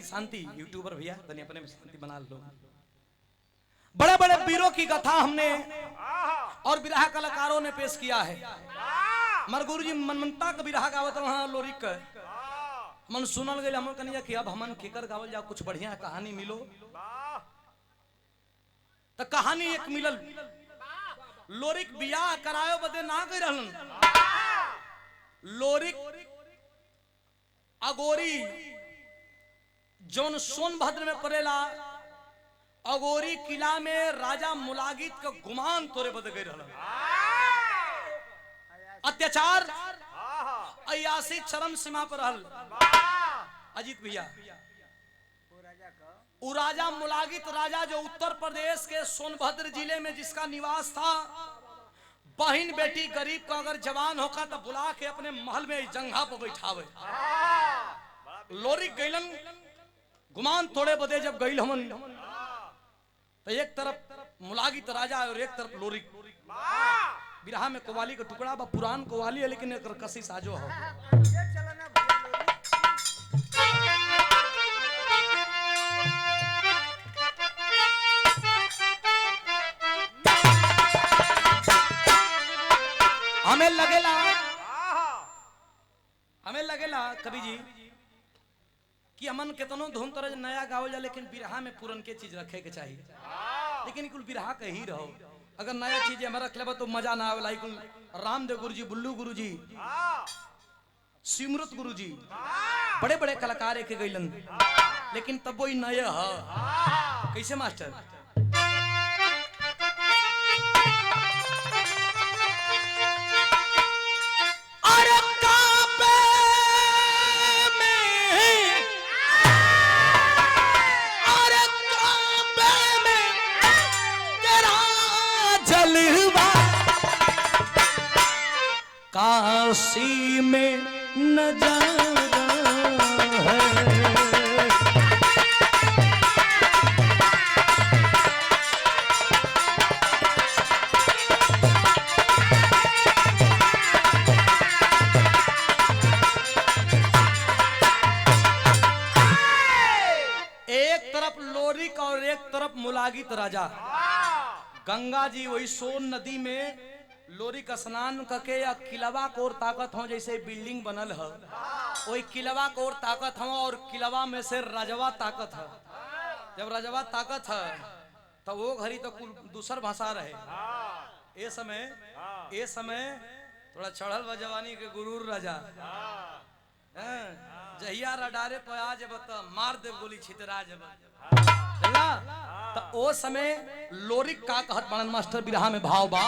शांति YouTuber भैया तनी अपने में शांति बना लो। बड़े बड़े वीरों की कथा हमने और विरह कलाकारों ने पेश किया है। हमारे गुरु जी मनमंता का विरह गावत वहां लोरिक मन सुनल गए हम कनिया कि अब हमन केकर गावल जाओ कुछ बढ़िया कहानी मिलो। तो कहानी एक मिलल लोरिक बियाह करायो बदे ना गई रहलन। लोरिक अगोरी जौन सोनभद्र में पड़ेला अगोरी किला में राजा मुलागित का गुमान तोरे बद गई रहलन। अत्याचार अयासी चरम सीमा पर रहल। अजीत भैया वो राजा मुलागित राजा जो उत्तर प्रदेश के सोनभद्र जिले में जिसका निवास था, बहन बेटी गरीब का अगर जवान होगा तो बुला के अपने महल में जंघा पर बैठावे। लोरिक गैलन गुमान तोड़े बदे जब गईल हमन तो एक तरफ मुलागित राजा और एक तरफ लोरिक। बिरहा में कवाली का टुकड़ा बा पुरान कवाली है लेकिन एक कशिश आजो हो। हमें लगेला कवि जी कि अमन केतनो धुन तरह नया गावल जा लेकिन बिरहा में पुरन के चीज रखे के चाहिए। लेकिन कुल बिरहा के ही रहो, अगर नया चीज हमारा रख लेबा तो मजा ना आवेला। कुल रामदेव गुरु जी, बुल्लू गुरु जी, सिमरत गुरु जी बड़े बड़े कलाकार के गईलन लेकिन तब वही नया है। कैसे मास्टर काशी में नजारा है। एक तरफ लोरिक और एक तरफ मुलागित राजा। गंगा जी वही सोन नदी में लोरिक स्नान करके या किलवा को और ताकत हो, जैसे बिल्डिंग बनल है वही किलवा को और ताकत हो और किलवा में से रजवा ताकत है। जब रजवा ताकत है तो वो घड़ी तो कुल दूसर भाषा रहे। ए समय थोड़ा चढ़ल बा जवानी के गुरूर राजा जहिया रडारे पे आ जब तो मार दे गोली छितरा जब तो ओ समय लोरिक का कहत बनन मास्टर बिरहा में भाव बा।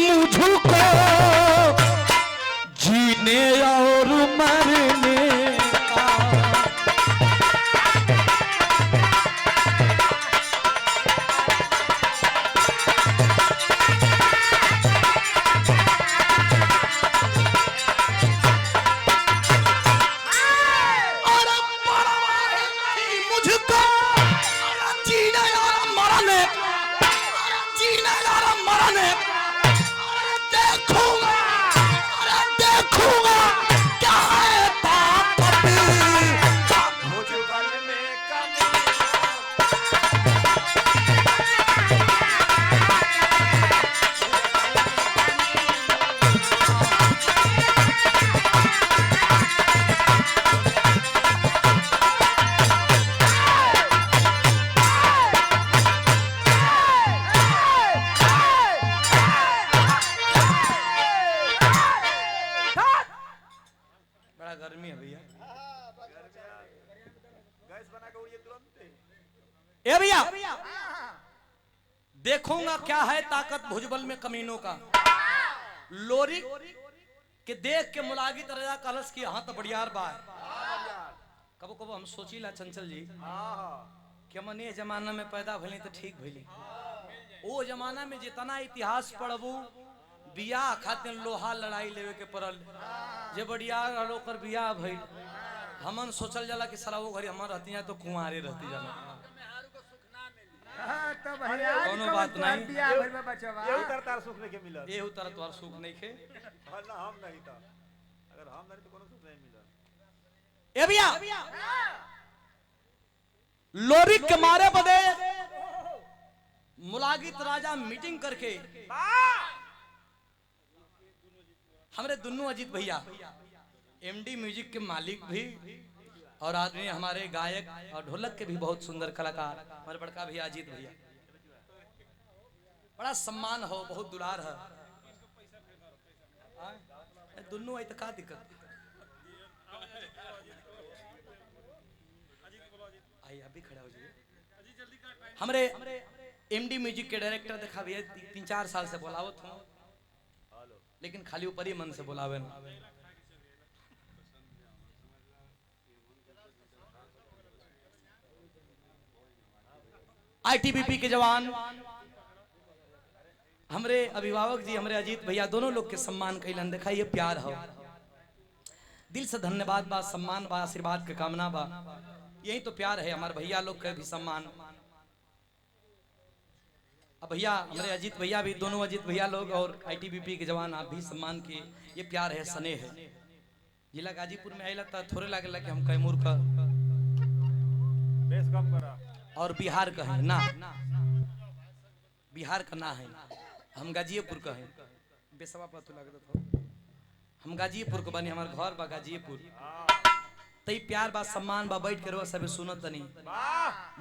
मुझको जीने और मरने का मुझको जीने और मरने देखूंगा क्या है ताकत भुजबल में गर्मी है भैया। गैस बना के उड़िए तुरंत। ए भैया देखूंगा क्या है ताकत भुजबल में कमीनों का। लोरिक के देख के मुलागित राजा कलश की हाँ तो बढ़ियार बात। कबो कबो हम सोचीला चंचल जी कि मन ये जमाना में पैदा भइली तो ठीक भइली। वो जमाना में जितना इतिहास पढ़बू बियाह खातिर लोहा लड़ाई लेवे के पड़ल। जे बढ़िया होकर बियाह भइल हमन सोचल जाला कि साला वो घड़ी हमर रहती है तो कुंवारे रहती जाला। बात नहीं यही तरतार सुख नहीं के मिलत ये उतर तोर सुख नहीं खे ना हम नहीं था अगर हम नहीं तो कोनो सुख नहीं मिलत ए भैया लोरी के मारे बदे मुलागित राजा मीटिंग करके हमारे दोनों अजीत भैया एमडी म्यूजिक के मालिक भी और आदमी हमारे गायक और ढोलक के भी बहुत सुंदर कलाकार हमारे बड़का भैया अजीत भैया बड़ा सम्मान हो बहुत दुलार है दोनों आई तो का दिक्कत आई अभी खड़ा हो जाइए हमारे एमडी म्यूजिक के डायरेक्टर देखा भैया 3-4 साल से बोलावत हूँ लेकिन खाली ऊपर ही मन से बोलावे ना आईटीबीपी के जवान हमरे अभिभावक जी हमरे अजीत भैया दोनों लोग के सम्मान कैलन देखा ये प्यार हो दिल से धन्यवाद बा सम्मान बा आशीर्वाद के कामना बा यही तो प्यार है हमारे भैया लोग के भी सम्मान अब भैया हमारे अजीत भैया भी दोनों अजीत भैया लोग और आईटीबीपी के जवान आप भी सम्मान किए ये प्यार है स्नेह है जिला गाजीपुर में आइला था थोड़े लगे कि हम कैमूर का बेस कम करा और बिहार का है ना बिहार का ना है हम गाजीपुर का है बेसवा पता लगता था हम गाजीपुर को बने हमारे घर बा गाजीपुर तई प्यार बा सम्मान बा बैठ के रो सब सुनत नहीं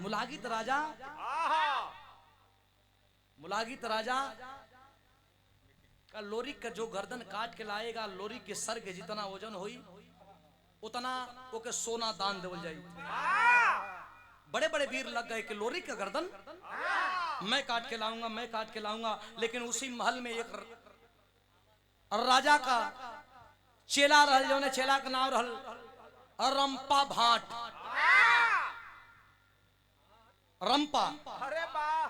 मुलागित राजा का लोरी का जो गर्दन काट के लाएगा लोरी के सर के जितना वजन होई उतना ओके सोना दान देवल जाई बड़े बड़े वीर लग गए कि लोरी का गर्दन मैं काट के लाऊंगा लेकिन उसी महल में एक राजा का चेला रहल जो ने चेला का नाम रहल रंपा भाट रंपा अरे वाह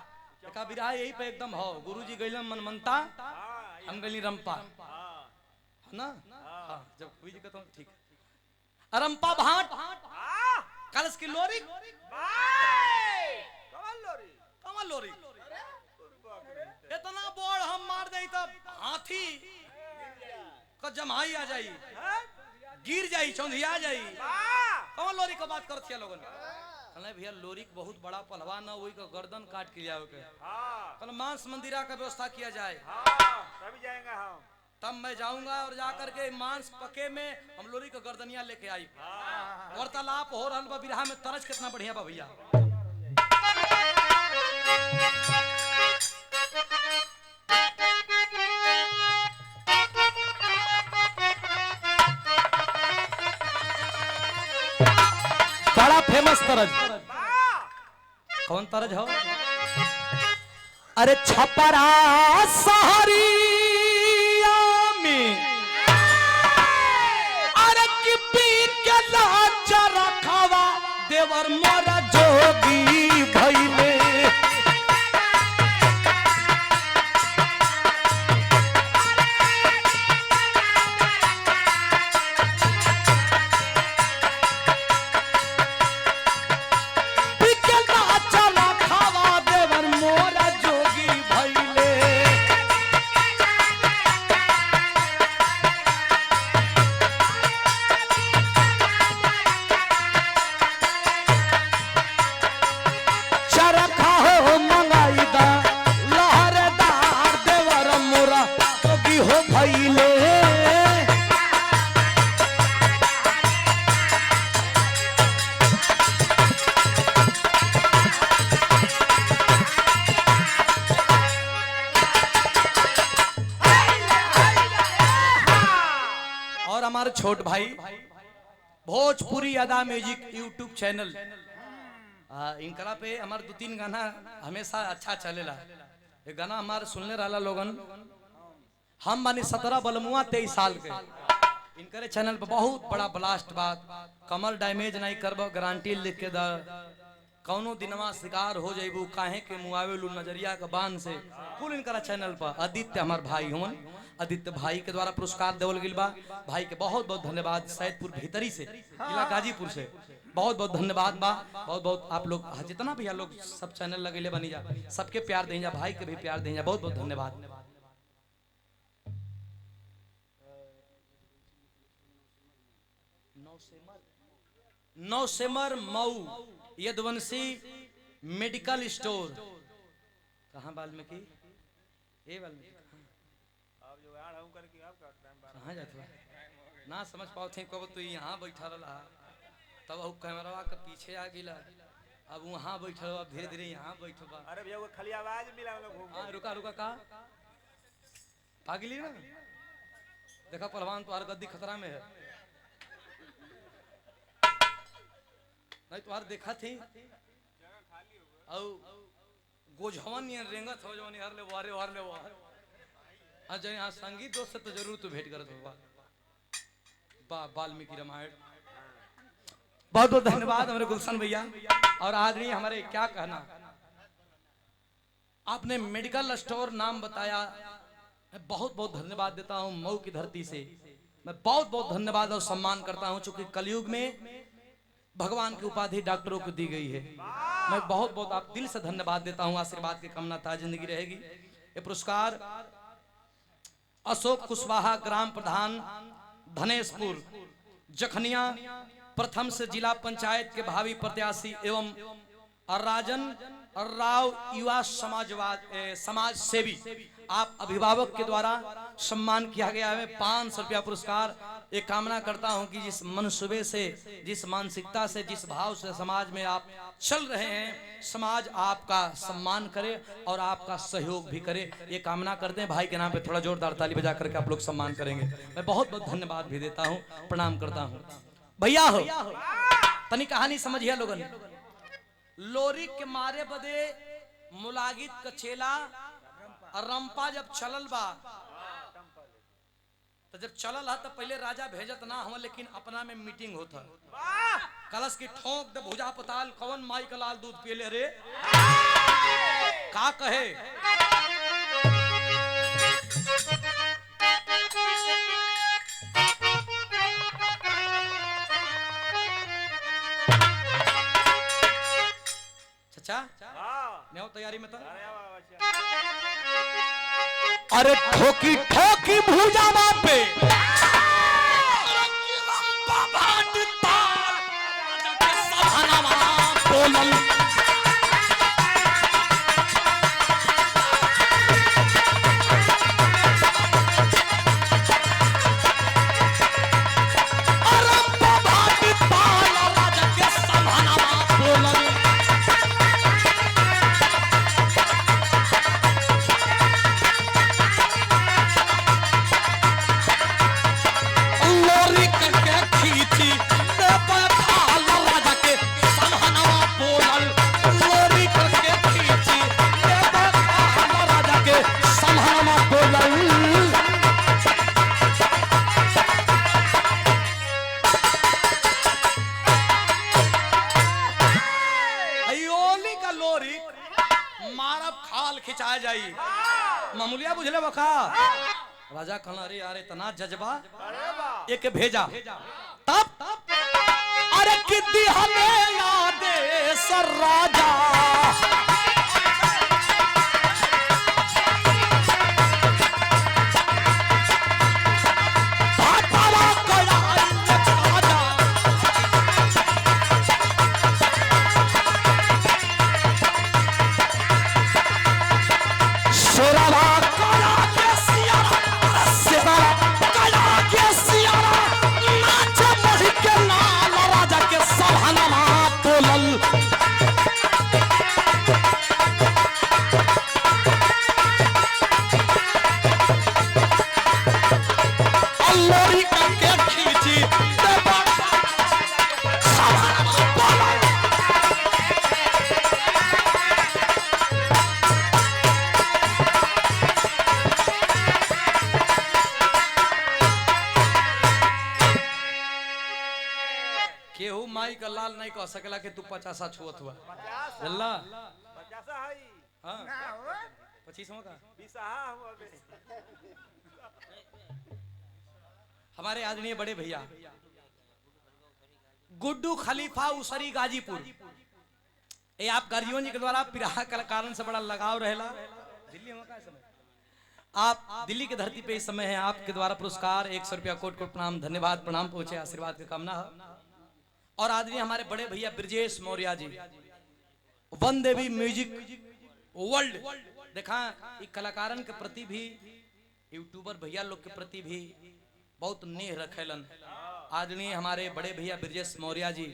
का विराह यही पे एकदम हो गुरुजी गइलन मनमंता हम गइली रंपा है ना हां जब कोई दिक्कत हो ठीक रंपा भाट कलश की लोरी कमल लोरी इतना बोल हम मार दे तब हाथी का जमाई आ जाई गिर जाई चौंधिया जाई कमल लोरी का बात करथिया लोगन कहले भैया लोरी बहुत बड़ा पहलवान है वही का गर्दन काट के जाओ के कहले मांस मंदिरा का व्यवस्था किया जाए तभी जाएंगे हम तब मैं जाऊंगा और जाकर के मांस पके में हम लोरी का गर्दनिया लेके आई वार्तालाप हो रहल बा बिरहा में तरज कितना बढ़िया बा भैया बड़ा फेमस तरज कौन तरज हो अरे छपरा सहरिया में अरे की पी के लाचा रखवा देवर मोरा जोगी भइले छोट भाई भोजपुरी अदा म्यूजिक यूट्यूब चैनल इनकरा पे हमारे 2-3 गाना हमेशा अच्छा चलेला ये गाना हमारे सुनने रहा लोगन हम मानी 17 बलमुआ 23 साल के इनकरे चैनल पे बहुत बड़ा ब्लास्ट बात कमर डैमेज नहीं करबो गारंटी लिख के द कौनो दिनवा शिकार हो जाइबू काहे के मुआवेलू नजरिया के बांध से कुल इनकरा चैनल पर आदित्य हमार भाई हुन आदित्य भाई के द्वारा पुरस्कार देवल गिल बा भाई के बहुत बहुत धन्यवाद सैदपुर भीतरी से जिला गाजीपुर से बहुत बहुत धन्यवाद बा। बहुत बहुत आप लोग जितना भी लोग सब चैनल लगेले बनी जा, सबके प्यार दें जा, भाई के भी प्यार दें जा। बहुत बहुत धन्यवाद। नौसेमर मऊ यदुवंशी मेडिकल स्टोर। कहाँ वाल्मीकि? ये वाल्मीकि अब जो यार हम करके आपका टाइम बार कहाँ जाते बा? ना समझ पाओ थे कब तू यहाँ बैठा रहा, तब वो कैमरा के पीछे आ गिला, अब वहाँ बैठल बा, धीरे धीरे यहाँ बैठल बा। अरे भैया वो खाली आवाज मिला हम लोग घूम हाँ रुका रुका का पागिली ना, देखा पहलवान तुम्हारा गद्दी खतरा में है। नहीं तुम्हार देखा थी और गोझवन ये रेंगत हो जो हर ले वारे वार ले वार। आज यहाँ संगीत दोस्त से तो जरूर तू भेंट करत होगा। वाल्मीकि रामायण। बहुत बहुत धन्यवाद हमारे गुलशन भैया। और आदमी हमारे क्या कहना, आपने मेडिकल स्टोर नाम बताया, मैं बहुत बहुत धन्यवाद देता हूं मऊ की धरती से। मैं बहुत बहुत धन्यवाद और सम्मान करता हूं, चूंकि कलयुग में भगवान की उपाधि डॉक्टरों को दी गई है। मैं बहुत बहुत आप दिल से धन्यवाद देता हूं। आशीर्वाद की कामना था जिंदगी रहेगी। ये पुरस्कार अशोक कुशवाहा, ग्राम प्रधान धनेशपुर जखनिया, प्रथम से जिला पंचायत के भावी प्रत्याशी एवं राजन राव युवा समाज सेवी, आप अभिभावक के द्वारा सम्मान किया गया है। 500 रुपया पुरस्कार। एक कामना करता हूं कि जिस मनसूबे से, जिस मानसिकता से, जिस भाव से समाज में आप चल रहे हैं, समाज आपका सम्मान करे और आपका सहयोग भी करे। ये कामना करते हैं। भाई के नाम पे थोड़ा जोरदार ताली बजा करके आप लोग सम्मान करेंगे। मैं बहुत बहुत धन्यवाद भी देता हूं, प्रणाम करता हूं। भैया हो तनी कहानी समझिए लोगन। लोरी के मारे बदे मुलागित कचेला रंपा जब चलल बा, तो जब चलल है तो पहले राजा भेजत ना हम, लेकिन अपना में मीटिंग होता। कलश की ठोक दे भुजा पताल, कवन माई का लाल दूध पियले रे, का कहे मैं तैयारी में था। अरे ठोकी ठोकी भूजा पे मामूलिया बुझले बका। राजा कहना अरे यार इतना जज्बा एक भेजा, तब अरे किद्दी हमें याद सर राजा, लाल नहीं कह सकेला कि तू 50 छुअत हुआ। 50 है। हाँ 25 का 20 हमारे आदरणीय बड़े भैया गुड्डू खलीफा उसरी गाजीपुर। ये आप गार्जियन जी के द्वारा पिराहा कलाकारन से बड़ा लगाव रहेला। दिल्ली में का समय आप दिल्ली की धरती पे इस समय है, आपके द्वारा पुरस्कार 100 रुपया कोट कोट प्रणाम धन्यवाद प्रणाम पहुंचे, आशीर्वाद की कामना है। और आदरणीय हमारे बड़े भैया ब्रजेश मौर्य जी, वन देवी म्यूजिक वर्ल्ड, देखा कलाकारन के प्रति भी, यूट्यूबर भैया लोग के प्रति भी बहुत नेह रखेलन। आदरणीय हमारे बड़े भैया ब्रजेश मौर्य जी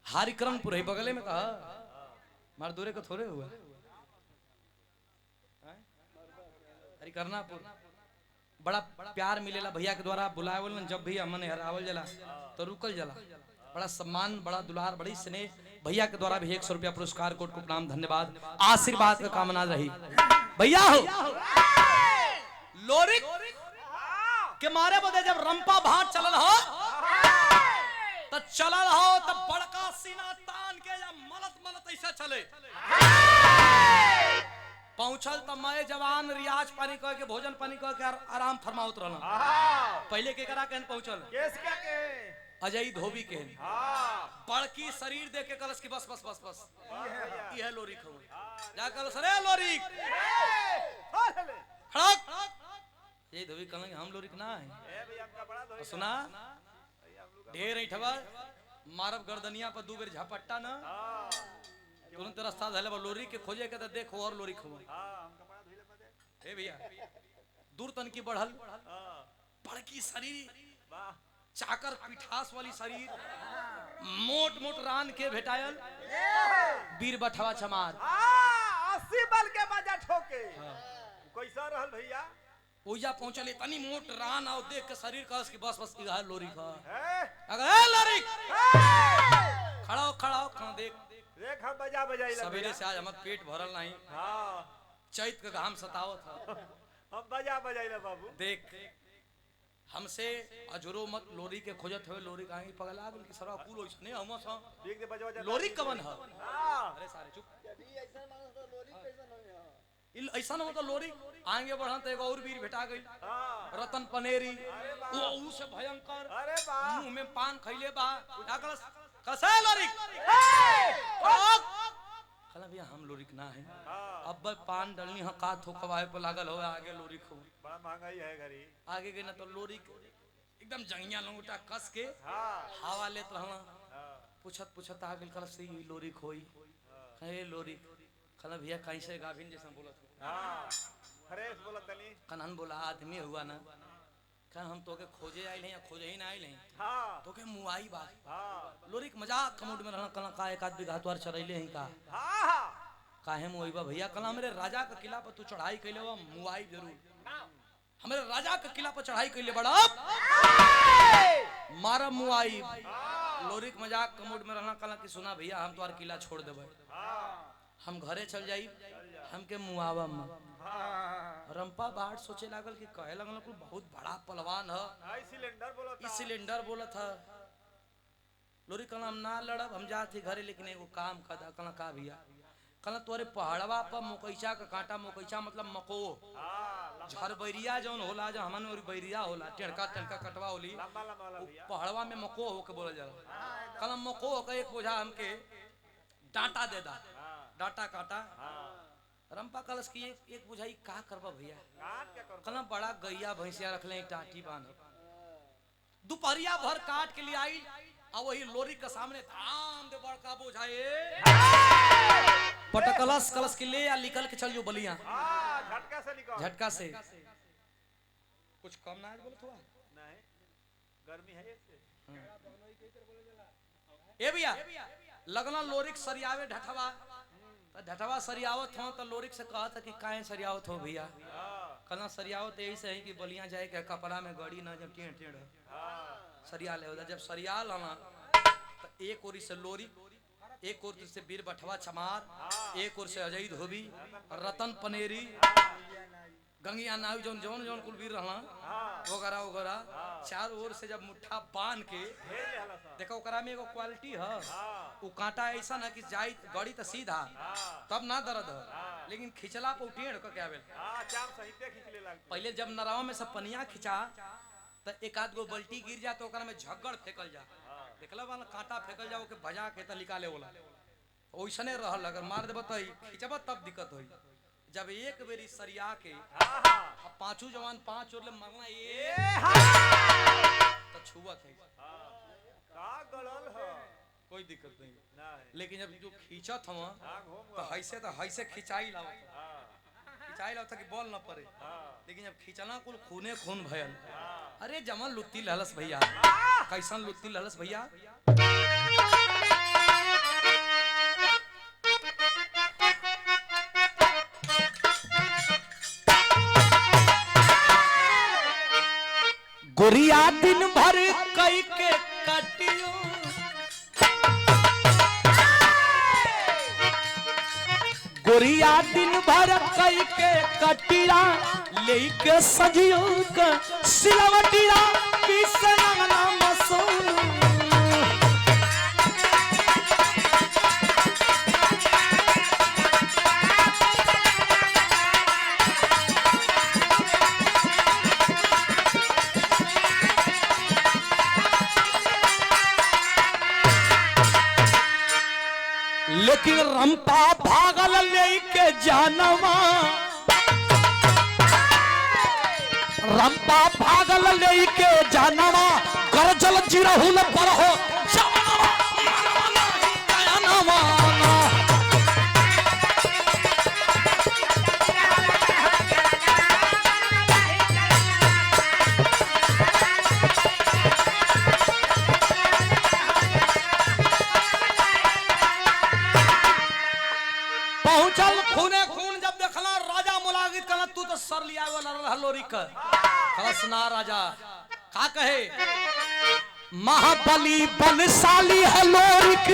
हरिकरणपुर है बगले में, कहा मार दूरे को थोड़े हुआ हरिकरनापुर। बड़ा प्यार मिलेला भैया के द्वारा बुलावल, जब भी हमने हरावल जला तो रुकल जला, बड़ा सम्मान बड़ा दुलार बड़ी स्नेह। भैया के द्वारा भी 100 रुपया पुरस्कार कोट को प्रणाम धन्यवाद आशीर्वाद का कामना रही। भैया हो लोरी के मारे बदे जब रंपा भाट चलल हो तो चलल हो तो बड़का सीना तान के या मलत मलत ऐसा चले पहुंचल तो मैं जवान रियाज पानी कह के भोजन पानी कह के आराम फरमाउत रहल। पहले के करा कहन पहुंचल केस क्या के अजय धोबी के बड़की शरीर देख के कलश की बस बस बस बस ये है लोरी खो जा कलश रे लोरी खड़क ये धोबी कहलन हम लोरी ना है ए भैया हमका बड़ा धोई सुना ढेर ऐठवा मारब गर्दनिया पर दू बेर झपट्टा ना तुरंत रास्ता धले लोरी के खोजे के तो देखो और लोरी खो हमका बड़ा धोई मत ए भैया दूर तन की बढ़ल बड़की शरीर वाह चाकर पिठास वाली शरीर मोट मोट रान के भेटायल वीर बठवा चमार 80 बल के बाजा ठोके कैसा रहल भैया ओजा पहुंचले तनी मोट रान आओ देख के शरीर कहस कि बस बस इहा लोरी खा अगर ए लोरी खड़ा हो देख देख हम बजा बजाई सवेरे से आज हमर पेट भरल नहीं। हां चैत का घाम सतावत था हम बजा बजाइला बाबू देख हमसे अजरो मत लोरी के खोजत हुए लोरी काहे पगला गेल कि सरवा कुल ओइसने हम सा ठीक दे बजवा लोरी कवन ह अरे सारे चुप यदि ऐसा मानो तो लोरी कैसन होई ऐसा न हो तो लोरी आगे बढ़न तो एगो और वीर भेटा गई रतन पनेरी वो से भयंकर अरे वाह मुंह में पान खइले बा उठा कसे लोरी खला भैया हम लोरी ना है अब पान डलनी ह का थोकवाए पे लागल हो आगे लोरी खो बड़ा महंगाई है घरी आगे गई ना तो लोरी एकदम जंगिया लंगोटा कस के हवा लेत रहना पूछत पूछत आ गेल कल से लोरी खोई कहे लोरी खला भैया कैसे गाभिन जैसा बोलत फ्रेश बोलत तनी कनन बोला आदमी हुआ ना कह हम तोके खोजे आइल हैं या खोजे ही ना आइल हैं हां तोके मुआई बा लोरी के मजाक कमोड में रहना कला का एक आध बीघा तोर चरैले हैं का हां काहे मुआई बा भैया कला मेरे राजा का किला पर तू चढ़ाई कैले हो मुआई जरूर हमारे राजा का किला पर चढ़ाई कैले बड़ा मारा मुआई लोरी के मजाक कमोड में रहना कला कि सुना भैया हम तोर किला छोड़ देबे हम घरे चल जाई हमके मुआवा में रंपा बाट सोचे लागल कि कहे लगल कुल बहुत बड़ा पहलवान है हाई सिलेंडर बोलत है लोरी कहला हम ना लड़ब हम जाते घरे लेकिन एगो काम कदा कहला का भैया कहला तोरे पहाड़वा पर मोकैचा का कांटा मोकैचा मतलब मको झरबैरिया जौन होला जो हमन और बैरिया होला टेढ़का टेढ़का कटवा होली पहाड़वा में मको हो के बोला जाला कहला मको का एक बोझा हमके डांटा दे दा डांटा काटा रंपा कलश की एक बुझाई का करबा भैया कहला बड़ा गैया भैंसिया रखले टाटी बांध दोपहरिया भर काट के लिए आई और वही लोरी के सामने धाम दे बड़का बुझाए पटकलस कलश के ले या निकल के चल जो बलिया झटका से निकल झटका से कुछ कम ना बोलत हुआ नहीं गर्मी है ए भैया लगना लोरिक सरियावे ढठवा तो ढठवा सरियावत हो तो लोरिक से कहा था कि काहे सरियावत हो भैया कहना सरियावत यही से है कि बलिया जाए के कपड़ा में गड़ी ना जब टेढ़ टेढ़ सरिया ले जब सरिया लाना तो एक ओरी से लोरी एक ओर से वीर बठवा चमार एक ओर से अजय धोबी रतन पनेरी गंगिया नावी जौन जौन जौन कुल वीर रहना वगैरह वगैरह चार ओर से जब मुट्ठा बांध के देखो ओकरा में एगो क्वालिटी है वो कांटा ऐसा ना कि जाई गड़ी तो सीधा तब ना दर्द है, लेकिन खिंचला पर टेढ़ का क्या बेल चाम सहिते खिंचले लगती पहले जब नरावा में सब पनिया खिंचा तो एक आध गो बल्टी गिर जा तो ओकरा में झगड़ फेंकल जा, देखला वाला कांटा फेंकल जा ओके भजा के त निकाले वाला ओइसने रहल, अगर मार देब तो खिंचबा तब दिक्कत होई। जब एक बेरी सरिया के पांचों जवान पांच ओर ले मरना तो छुआ थे का गड़ल है कोई दिक्कत नहीं, नहीं लेकिन जब जो खींचत हम घूम तो ऐसे खिंचाई लावत कि बॉल न पड़े, लेकिन जब खींचना कुल खूने खून भयल। अरे जमन लुत्ती लहलस भैया, कैसन लुत्ती लहलस भैया। गुरिया दिन भर कई के कटियो गुरिया दिन भर कई के कटिया लेके सजियो के सिलवटिया किसना नाम सोन लेकिन रंपा भागल लेके जानवा रंपा भागल लेके जानवा गरजल जिरहुल पर हो जानवा पहुंचल खूने खून जब देखला राजा मुलागित कला तू तो सर लिया वाला रहलोरी का खलस ना राजा का कहे महाबली बलशाली है लोरिक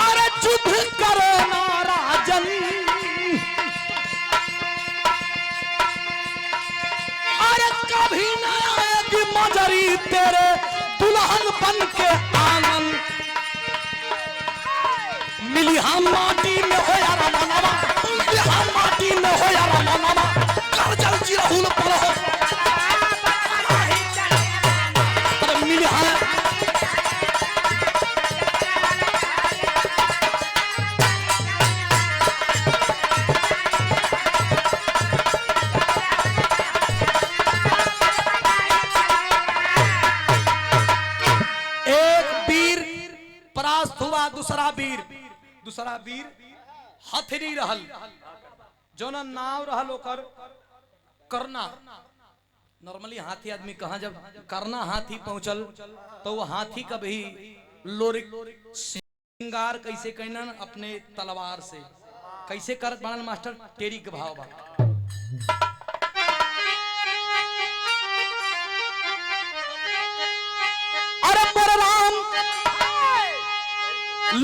अरे युद्ध करो ना राजन अरे कभी ना आएगी मजरी तेरे दुल्हन बन के आंगन मिली हम माटी में हो यार मनवा मिली हम माटी में हो यार मनवा कर जल जिरहुल पर हो पर मिली हम एक वीर परास्त हुआ दूसरा वीर हथनी रहल जोना नाव रहल ओकर करना। नॉर्मली हाथी आदमी कहाँ जब करना हाथी पहुंचल तो वो हाथी का भी लोरिक श्रृंगार कैसे कहना अपने तलवार से कैसे करत बनल मास्टर टेरी के भाव बा अरे बलराम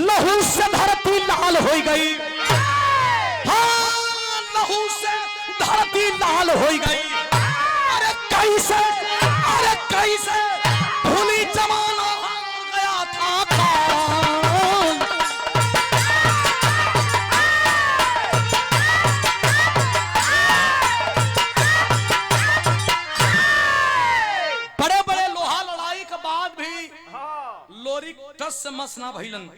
लहू से धरती लाल हो गई हाँ लहू से धरती लाल हो गई अरे कैसे भूली जमाना गया था कौन बड़े बड़े लोहा लड़ाई के बाद भी लोरिक टस से मस ना भइलन।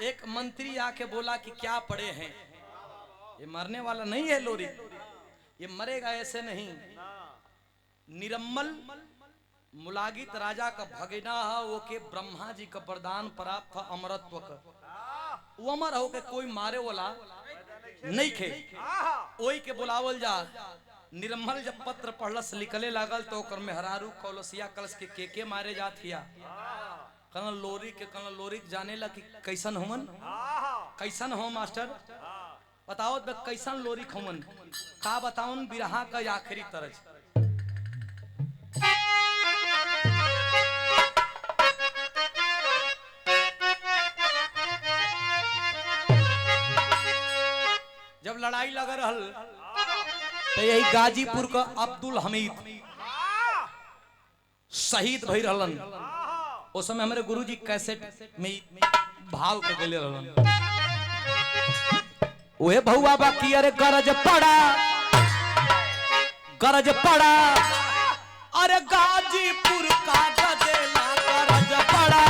एक मंत्री आके बोला कि क्या पड़े हैं, ये मरने वाला नहीं है लोरिक, ये मरेगा ऐसे नहीं। निरम्मल मुलागित राजा का भगना है वो के ब्रह्मा जी का वरदान प्राप्त था अमरत्व का, वो अमर हो के कोई मारे वाला नहीं खे ओई के बुलावल जा। निरम्मल जब पत्र पढ़लस लिखले लागल तो ओकर मेहरारू कौलसिया कलश के मारे जाथिया कहना लोरिक जाने ला कि कैसन होमन कैसन हो मास्टर बताओ कैसन लोरिक होमन का बताऊन बिरहा का आखिरी तरज जब लड़ाई लग रहल तो यही गाजीपुर का अब्दुल हमीद शहीद भई रहलन। उस समय हमारे गुरुजी कैसेट में भाव के गले रहलन ओए भौआ बाकी अरे गरज पड़ा अरे गाजीपुर का गदेला गरज पड़ा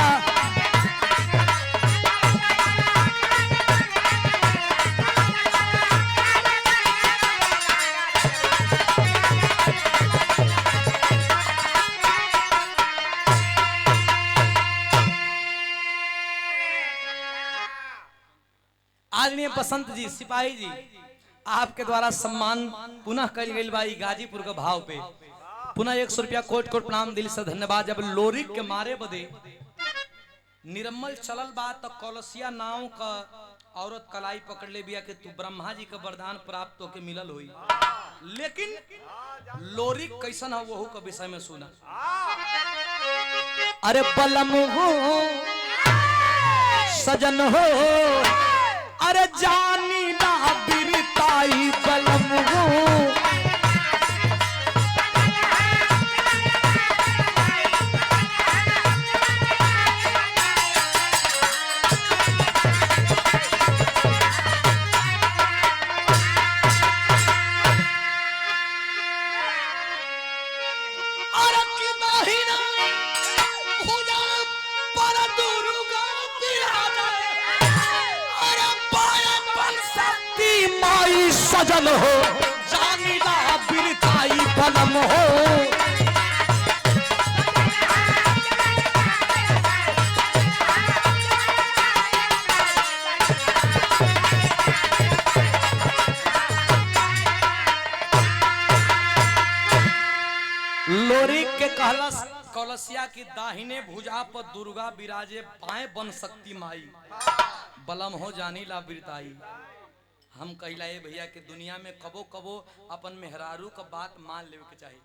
आदरणीय बसंत जी सिपाही जी आपके द्वारा सम्मान पुनः कल गई बाई गाजीपुर के भाव पे पुनः 100 रुपया कोट कोट प्रणाम दिल से धन्यवाद। जब लोरिक के मारे बदे निरम्मल चलल बा तो कौलसिया नाव का औरत कलाई पकड़ ले बिया कि तू ब्रह्मा जी का वरदान प्राप्त होके मिलल हुई, लेकिन लोरिक कैसन है वहू का विषय में सुना। अरे बलम हो सजन हो अरे जानी ना बिरताई बलम हो सजन हो जानी ना बिरताई बलम हो लोरी के कहलस कौलसिया की दाहिने भुजा पर दुर्गा विराजे बाएं बन सकती माई बलम हो जानी ला बिरताई। हम कहला भैया कि दुनिया में कबो कबो अपन मेहरारू का बात मान लेवे के चाहिए,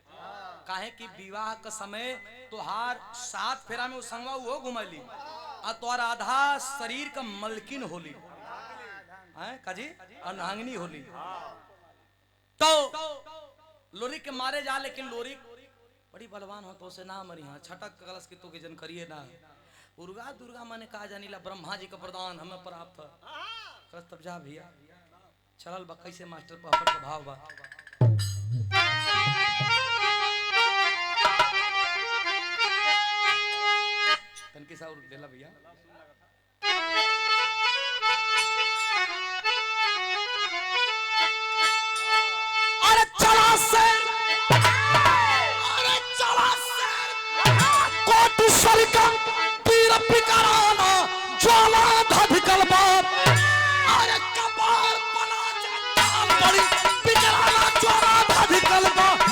काहे कि विवाह का समय तोहार 7 फेरा में संगवा वो घुमैली और तोहार आधा शरीर का मलकिन होली हैं काजी अनहांगनी होली तो लोरी के मारे जा, लेकिन लोरी बड़ी बलवान हो तो से ना मरी हाँ छटक कलश के तो के जन करिए ना दुर्गा दुर्गा माने कहा जानीला ब्रह्मा जी का वरदान हमें प्राप्त है तब जा भैया चलल बा कैसे मास्टर पर का भाव बा। तनके सा और देला भैया अरे चला से कोट सलकम पीर पिकराना ज्वाला धधकल बाप अरे कपार पना चंडाल बड़ी पिकराना ज्वाला धधकल बाप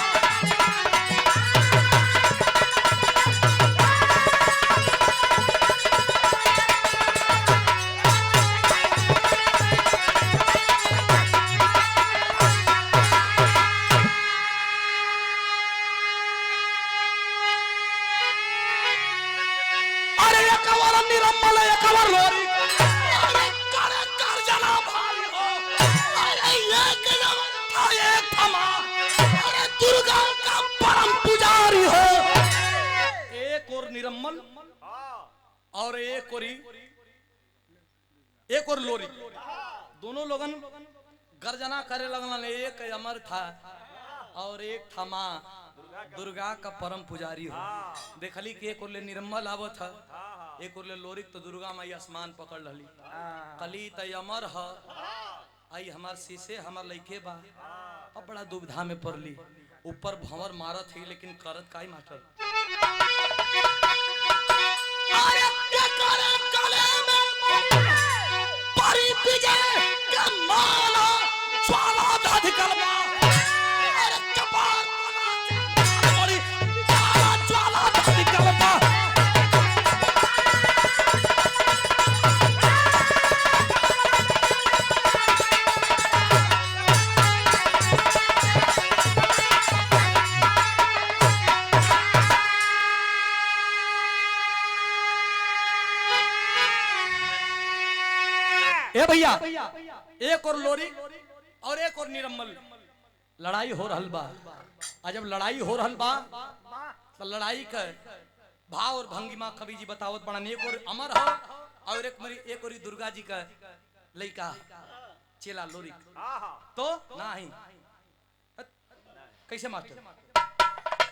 निरम्मल और एक और लोरी दोनों लोगन गर्जना करे लगन। एक अमर था और एक था माँ दुर्गा का परम पुजारी हो। देखली कि एक और ले निरम्मल आवत था, एक और ले लोरिक तो दुर्गा माई आसमान पकड़ लली कली त अमर ह आई हमार शीशे हमार लइके बा। अब बड़ा दुविधा में पड़ली, ऊपर भंवर मारत है लेकिन करत काई मास्टर भैया एक और लोरी और एक और निरम्मल लड़ाई हो रहल बा। जब लड़ाई हो रहल बा तो लड़ाई का भाव और भंगिमा कवि जी बतावत बड़ा एक और अमर हो और एक और दुर्गा जी का लइका चेला लोरी तो नहीं कैसे मास्टर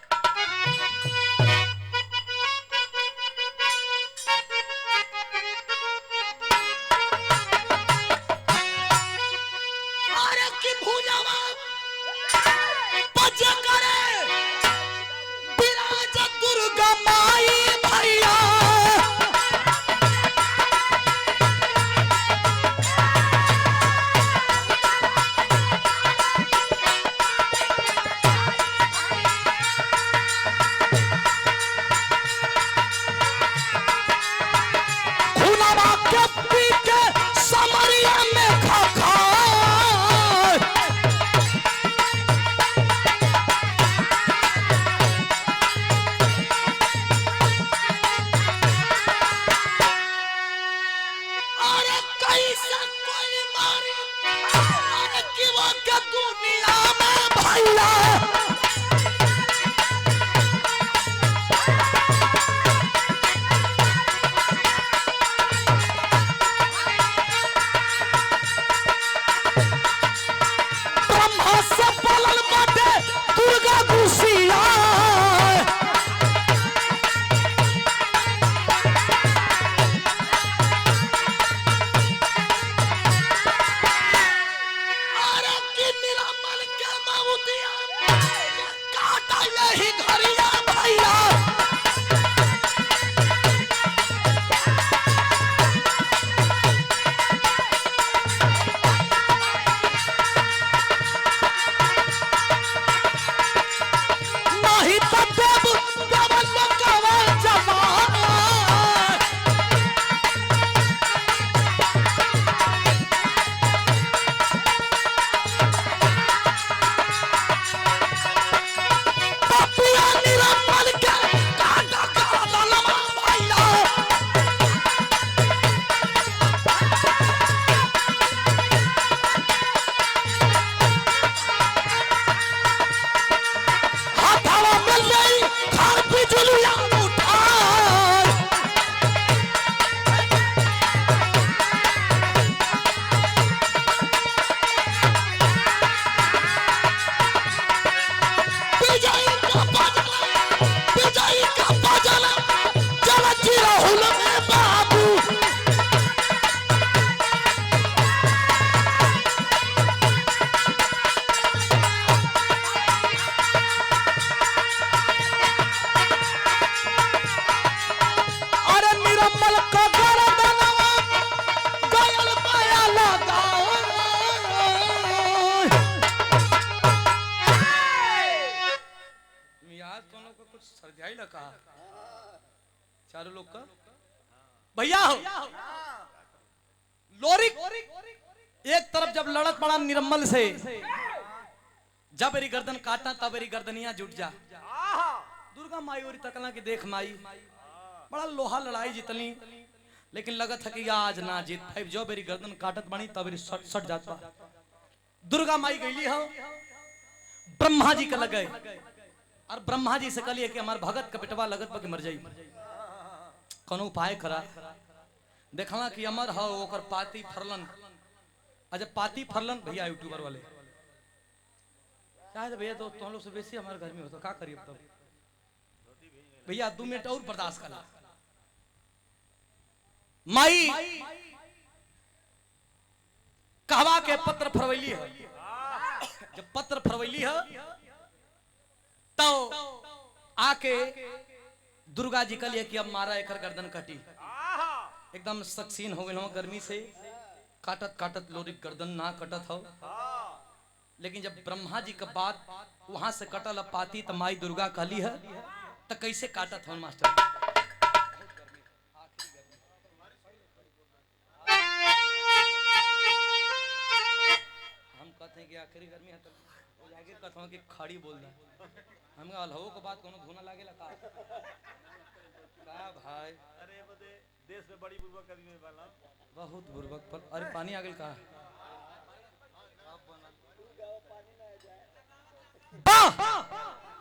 अरे की भूजावा बजा करे विराज दुर्गा माई भैया समरिया में खा अरे कैसे कोई मारी अरे कि वो के दुनिया में भैया दुर्गा गुसिया अरे कि निरामल के माउतिया काटा यही घरिया भैया चारों लोग का भैया लोरी एक तरफ जब लड़त पड़ा निरम्मल से जब मेरी गर्दन काटना तब मेरी गर्दनियां जुट जा दुर्गा माई और तकला की देख माई बड़ा लोहा लड़ाई जितनी लेकिन लगत है कि आज ना जीत भाई जो मेरी गर्दन काटत बनी तब मेरी सट जात बा दुर्गा माई गईली हो ब्रह्मा जी का लगे और ब्रह्मा जी से कहलिए कि हमार भगत का बेटवा लगत बा कि मर जाई कोनो उपाय करा देखला कि अमर हो ओकर पाती फरलन अच्छा पाती फरलन भैया यूट्यूबर वाले शायद भैया तो तुम लोग से बेसी हमारे घर में हो तो क्या करिए तब भैया 2 मिनट और बर्दाश्त करा माई कहवा के पत्र फरवैली है जब पत्र फरवैली है तो आके दुर्गा जी कलिए कि अब मारा एकर गर्दन कटी एकदम सक्सीन हो गए गर्मी से काटत काटत लोरी गर्दन ना कटत हो लेकिन जब ब्रह्मा जी का बात वहां से कटल पाती तो माई दुर्गा कहली है तो कैसे काटत हो मास्टर हम कहते हैं कि आखिरी गर्मी है तो आगे कहते हैं कि खड़ी बोल दे हम अलहो को बात कोनो धुना लागेला का भाई अरे बदे देश में बड़ी बुर्बक कभी में वाला बहुत बुर्बक पर अरे पानी आ गेल का वाह